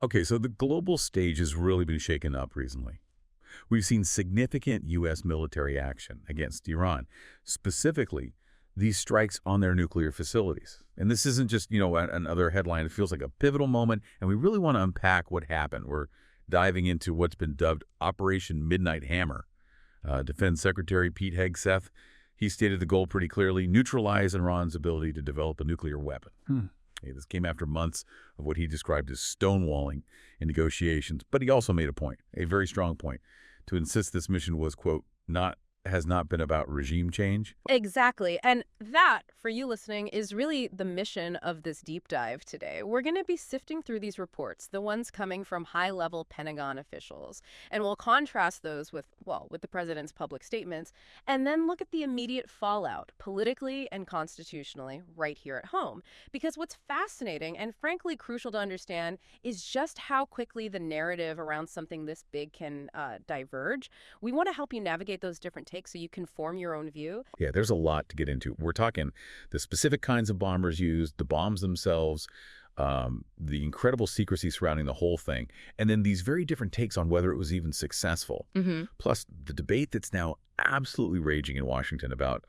Okay, so the global stage has really been shaken up recently. We've seen significant U.S. military action against Iran, specifically these strikes on their nuclear facilities. And this isn't just, another headline. It feels like a pivotal moment, and we really want to unpack what happened. We're diving into what's been dubbed Operation Midnight Hammer. Defense Secretary Pete Hegseth, he stated the goal pretty clearly: neutralize Iran's ability to develop a nuclear weapon. Hey, this came after months of what he described as stonewalling in negotiations. But he also made a point, a very strong point, to insist this mission was, quote, has not been about regime change. Exactly. And that, for you listening, is really the mission of this deep dive today. We're going to be sifting through these reports, the ones coming from high-level Pentagon officials, and we'll contrast those with the president's public statements, and then look at the immediate fallout, politically and constitutionally, right here at home. Because what's fascinating and frankly crucial to understand is just how quickly the narrative around something this big can diverge. We want to help you navigate those different takes so you can form your own view. Yeah, there's a lot to get into. We're talking the specific kinds of bombers used, the bombs themselves, the incredible secrecy surrounding the whole thing, and then these very different takes on whether it was even successful. Plus, the debate that's now absolutely raging in Washington about,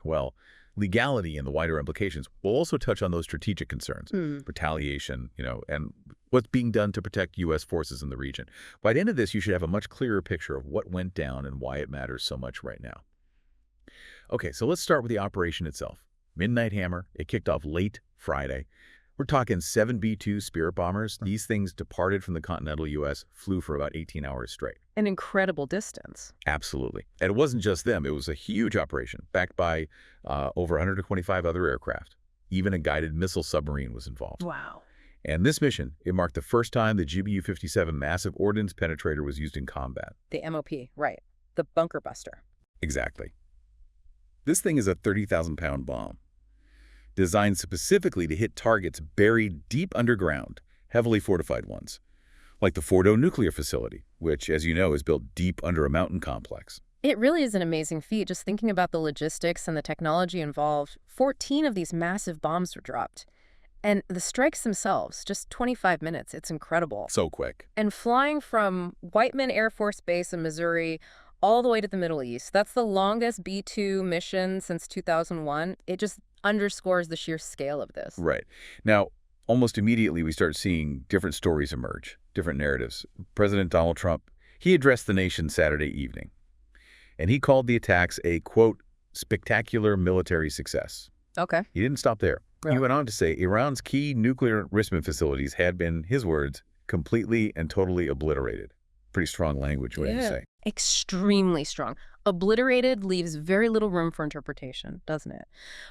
legality and the wider implications. We'll also touch on those strategic concerns, retaliation, and what's being done to protect U.S. forces in the region. By the end of this, you should have a much clearer picture of what went down and why it matters so much right now. Okay, so let's start with the operation itself. Midnight Hammer, it kicked off late Friday. We're talking 7 B-2 Spirit bombers. These things departed from the continental U.S., flew for about 18 hours straight. An incredible distance. Absolutely. And it wasn't just them. It was a huge operation, backed by over 125 other aircraft. Even a guided missile submarine was involved. Wow. And this mission, it marked the first time the GBU-57 massive ordnance penetrator was used in combat. The MOP, right. The bunker buster. Exactly. This thing is a 30,000-pound bomb, designed specifically to hit targets buried deep underground, heavily fortified ones, like the Fordo nuclear facility, which, as you know, is built deep under a mountain complex. It really is an amazing feat, just thinking about the logistics and the technology involved. 14 of these massive bombs were dropped. And the strikes themselves, just 25 minutes. It's incredible. So quick. And flying from Whiteman Air Force Base in Missouri all the way to the Middle East, that's the longest B-2 mission since 2001. It just underscores the sheer scale of this. Right. Now, almost immediately, we start seeing different stories emerge, different narratives. President Donald Trump, he addressed the nation Saturday evening, and he called the attacks a, quote, spectacular military success. Okay. He didn't stop there. He went on to say Iran's key nuclear enrichment facilities had been, his words, completely and totally obliterated. Pretty strong language, wouldn't you say? Extremely strong. Obliterated leaves very little room for interpretation, doesn't it?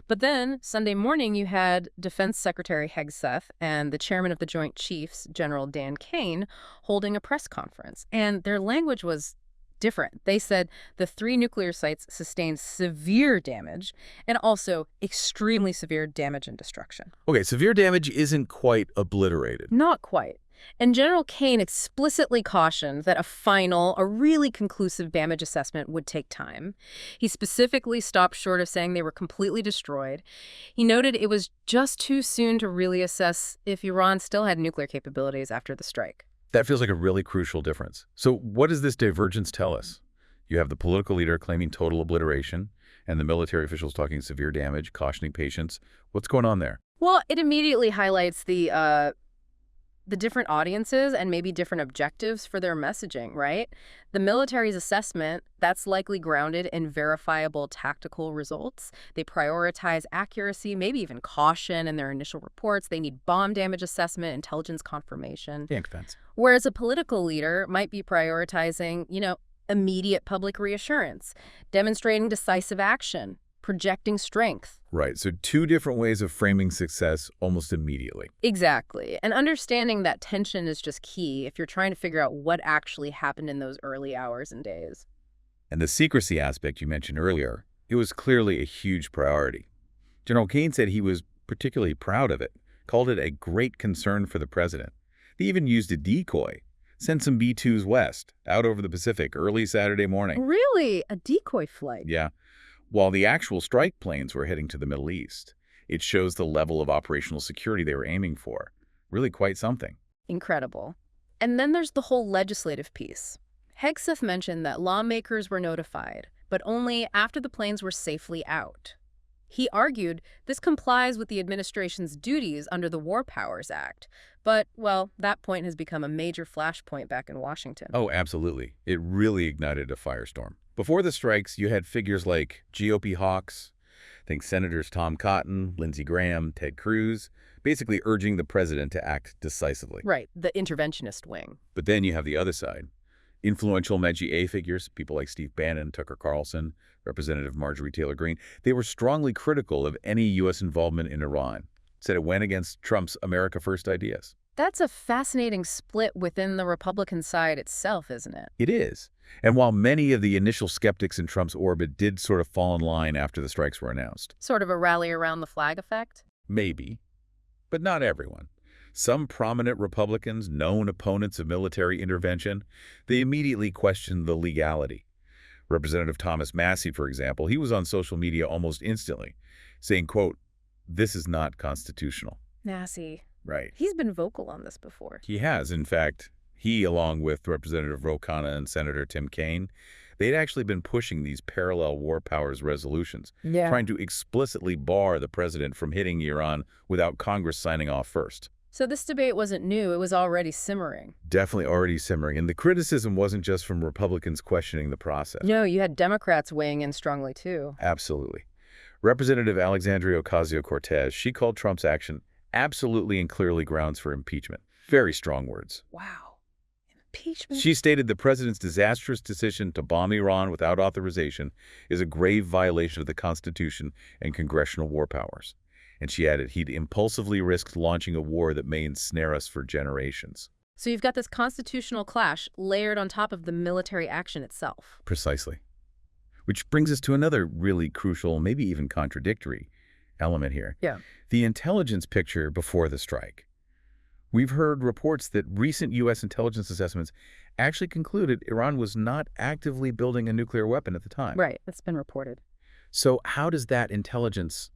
But then, Sunday morning, you had Defense Secretary Hegseth and the chairman of the Joint Chiefs, General Dan Kane, holding a press conference. And their language was different. They said the 3 nuclear sites sustained severe damage and also extremely severe damage and destruction. Okay, severe damage isn't quite obliterated. Not quite. And General Kane explicitly cautioned that a really conclusive damage assessment would take time. He specifically stopped short of saying they were completely destroyed. He noted it was just too soon to really assess if Iran still had nuclear capabilities after the strike. That feels like a really crucial difference. So what does this divergence tell us? You have the political leader claiming total obliteration and the military officials talking severe damage, cautioning patience. What's going on there? Well, it immediately highlights the different audiences and maybe different objectives for their messaging, right? The military's assessment, that's likely grounded in verifiable tactical results. They prioritize accuracy, maybe even caution in their initial reports. They need bomb damage assessment, intelligence confirmation. Defense. Whereas a political leader might be prioritizing, immediate public reassurance, demonstrating decisive action, projecting strength. Right. So 2 different ways of framing success almost immediately. Exactly. And understanding that tension is just key if you're trying to figure out what actually happened in those early hours and days. And the secrecy aspect you mentioned earlier, it was clearly a huge priority. General Kane said he was particularly proud of it, called it a great concern for the president. They even used a decoy, sent some B-2s west, out over the Pacific early Saturday morning. Really? A decoy flight? Yeah. While the actual strike planes were heading to the Middle East. It shows the level of operational security they were aiming for. Really quite something. Incredible. And then there's the whole legislative piece. Hegseth mentioned that lawmakers were notified, but only after the planes were safely out. He argued this complies with the administration's duties under the War Powers Act. But, well, that point has become a major flashpoint back in Washington. Oh, absolutely. It really ignited a firestorm. Before the strikes, you had figures like GOP hawks, think Senators Tom Cotton, Lindsey Graham, Ted Cruz, basically urging the president to act decisively. Right, the interventionist wing. But then you have the other side. Influential MEG-A figures, people like Steve Bannon, Tucker Carlson, Representative Marjorie Taylor Greene, they were strongly critical of any U.S. involvement in Iran, said it went against Trump's America First ideas. That's a fascinating split within the Republican side itself, isn't it? It is. And while many of the initial skeptics in Trump's orbit did sort of fall in line after the strikes were announced. Sort of a rally around the flag effect? Maybe. But not everyone. Some prominent Republicans, known opponents of military intervention, they immediately questioned the legality. Representative Thomas Massie, for example, he was on social media almost instantly, saying, quote, "This is not constitutional." Massie. Right. He's been vocal on this before. He has. In fact, he, along with Representative Ro Khanna and Senator Tim Kaine, they'd actually been pushing these parallel war powers resolutions, trying to explicitly bar the president from hitting Iran without Congress signing off first. So this debate wasn't new, it was already simmering. Definitely already simmering. And the criticism wasn't just from Republicans questioning the process. No, you had Democrats weighing in strongly, too. Absolutely. Representative Alexandria Ocasio-Cortez, she called Trump's action absolutely and clearly grounds for impeachment. Very strong words. Wow. Impeachment? She stated the president's disastrous decision to bomb Iran without authorization is a grave violation of the Constitution and congressional war powers. And she added he'd impulsively risked launching a war that may ensnare us for generations. So you've got this constitutional clash layered on top of the military action itself. Precisely. Which brings us to another really crucial, maybe even contradictory element here. Yeah. The intelligence picture before the strike. We've heard reports that recent U.S. intelligence assessments actually concluded Iran was not actively building a nuclear weapon at the time. Right, that's been reported. So how does that intelligence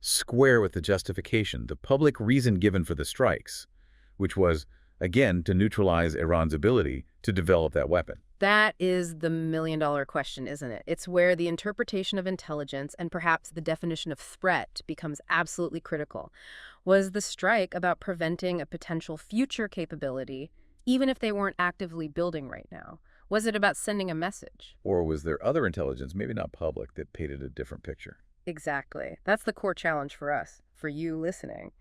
square with the justification, the public reason given for the strikes, which was, again, to neutralize Iran's ability to develop that weapon? That is the million-dollar question, isn't it? It's where the interpretation of intelligence and perhaps the definition of threat becomes absolutely critical. Was the strike about preventing a potential future capability, even if they weren't actively building right now? Was it about sending a message? Or was there other intelligence, maybe not public, that painted a different picture? Exactly. That's the core challenge for us, for you listening.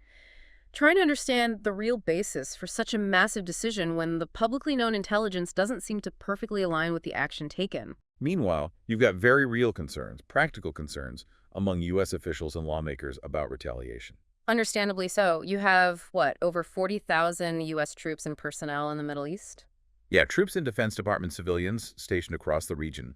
Trying to understand the real basis for such a massive decision when the publicly known intelligence doesn't seem to perfectly align with the action taken. Meanwhile, you've got very real concerns, practical concerns, among U.S. officials and lawmakers about retaliation. Understandably so. You have, what, over 40,000 U.S. troops and personnel in the Middle East? Yeah, troops and Defense Department civilians stationed across the region.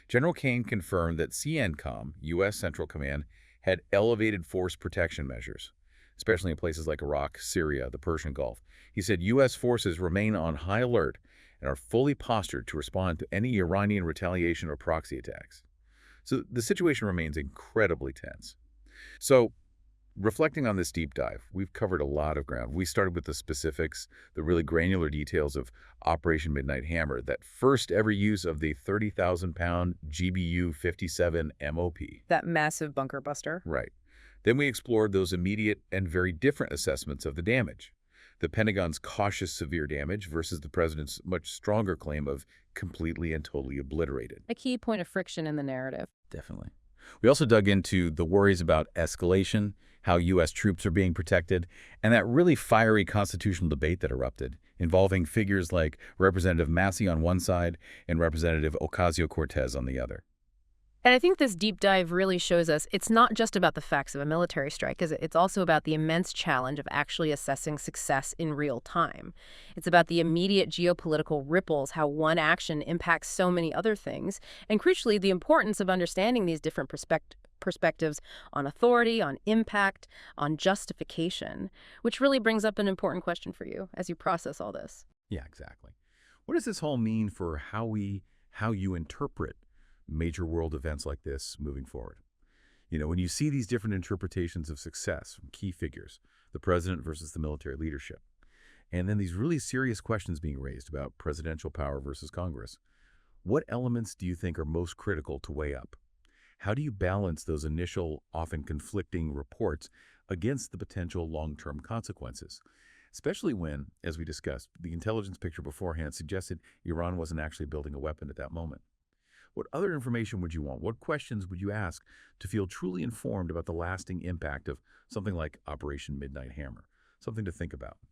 General Kaine confirmed that CENTCOM, U.S. Central Command, had elevated force protection measures, especially in places like Iraq, Syria, the Persian Gulf. He said U.S. forces remain on high alert and are fully postured to respond to any Iranian retaliation or proxy attacks. So the situation remains incredibly tense. So, reflecting on this deep dive, we've covered a lot of ground. We started with the specifics, the really granular details of Operation Midnight Hammer, that first ever use of the 30,000-pound GBU-57 MOP. That massive bunker buster. Right. Then we explored those immediate and very different assessments of the damage. The Pentagon's cautious severe damage versus the president's much stronger claim of completely and totally obliterated. A key point of friction in the narrative. Definitely. We also dug into the worries about escalation, how U.S. troops are being protected, and that really fiery constitutional debate that erupted, involving figures like Representative Massie on one side and Representative Ocasio-Cortez on the other. And I think this deep dive really shows us it's not just about the facts of a military strike, is it? It's also about the immense challenge of actually assessing success in real time. It's about the immediate geopolitical ripples, how one action impacts so many other things, and crucially, the importance of understanding these different perspectives on authority, on impact, on justification, which really brings up an important question for you as you process all this. Yeah, exactly. What does this all mean for how you interpret major world events like this moving forward? You know, when you see these different interpretations of success from key figures, the president versus the military leadership, And then these really serious questions being raised about presidential power versus Congress. What elements do you think are most critical to weigh up? How do you balance those initial, often conflicting reports against the potential long-term consequences? Especially when, as we discussed, the intelligence picture beforehand suggested Iran wasn't actually building a weapon at that moment. What other information would you want? What questions would you ask to feel truly informed about the lasting impact of something like Operation Midnight Hammer? Something to think about.